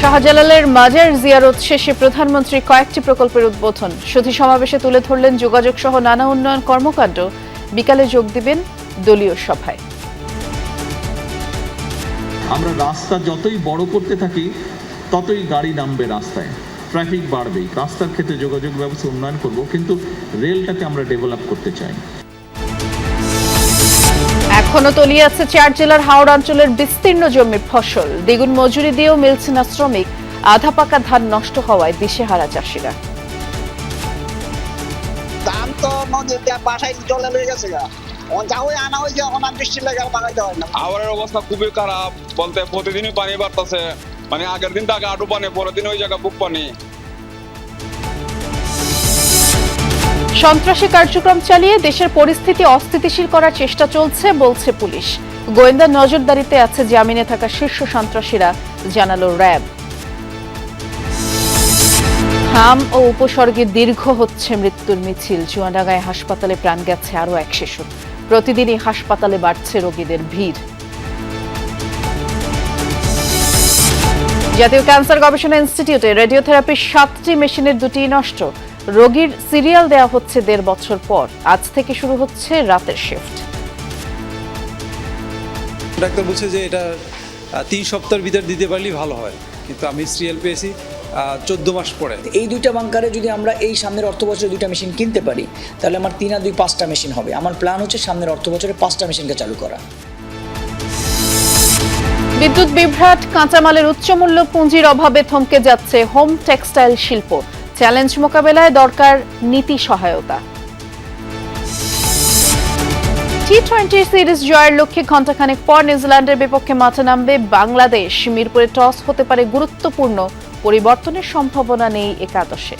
শাহজালালের মাজার জিয়ারত শেষে প্রধানমন্ত্রী কয়েকটি প্রকল্পের উদ্বোধন। সুধী সমাবেশে তুলে ধরলেন যোগাযোগ সহ নানা উন্নয়ন কর্মকাণ্ড। বিকালে যোগ দিবেন দলীয় সভায়। আমরা রাস্তা যতই বড় করতে থাকি ততই গাড়ি নামবে রাস্তায়, ট্রাফিক বাড়বে। রাস্তার ক্ষেত্রে যোগাযোগ ব্যবস্থা উন্নয়ন করব, কিন্তু রেলটাকে আমরা ডেভেলপ করতে চাই। এখনো তলিয়ে আছে 4 জেলার হাওড়া অঞ্চলের বিস্তীর্ণ জমির ফসল। দ্বিগুণ মজুরি দিয়েও মিলছে না শ্রমিক। আধা পাকা ধান নষ্ট হওয়ায় দিশেহারা চাষিরা। ধান তো নদীতে বাসায় চলে লয়ে গেছে গা, যাওই আনা হয়েছে, এখন আর বৃষ্টি লেগে বাগাইতে হয় না। আবহাওয়ার অবস্থা খুবই খারাপ, বলতে প্রতিদিনই পানি বাড়তেছে। মানে আগের দিন থেকে আটু পানি, পরের দিন ওই জায়গা বুক পানি। সন্ত্রাসী কার্যক্রম চালিয়ে দেশের পরিস্থিতি অস্থিতিশীল করার চেষ্টা চলছে বলছে পুলিশ। গোয়েন্দা নজরদারিতে আছে জামিনে থাকা শীর্ষ সন্ত্রাসীরা, জানালো র্যাব। হাম ও উপসর্গে দীর্ঘ হচ্ছে মৃত্যুর মিছিল। চুয়াডাঙ্গায় হাসপাতালে প্রাণ গেছে আরও এক শিশু। প্রতিদিনই হাসপাতালে বাড়ছে রোগীদের ভিড়। জাতীয় ক্যান্সার গবেষণা ইনস্টিটিউটে রেডিওথেরাপির 7টি মেশিনের 2টি নষ্ট। রোগীর সিরিয়াল দেওয়া হচ্ছে 1.5 বছর পর। আজ থেকে শুরু হচ্ছে রাতের শিফট। ডাক্তার বলছে যে এটা 3 সপ্তাহের ভিতর দিতে পারলেই ভালো হয়, কিন্তু আমি সিরিয়াল পেয়েছি 14 মাস পরে। এই 2টা বাংকারে যদি আমরা এই সামনের অর্থ বছরে 2টা মেশিন কিনতে পারি, তাহলে আমার 3 আর 2 5টা মেশিন হবে। আমার প্ল্যান হচ্ছে সামনের অর্থ বছরে 5টা মেশিনকে চালু করা। বিদ্যুৎ বিভ্রাট, কাঁচামালের উচ্চমূল্য, পুঁজির অভাবে থমকে যাচ্ছে হোম টেক্সটাইল শিল্প। চ্যালেঞ্জ মোকাবেলায় দরকার নীতি সহায়তা। টি-20 সিরিজ জয়ের লক্ষ্যে ঘণ্টাখানেক পর নিউজিল্যান্ডের বিপক্ষে মাঠে নামবে বাংলাদেশ। মিরপুরে টস হতে পারে গুরুত্বপূর্ণ, পরিবর্তনের সম্ভাবনা নেই একাদশে।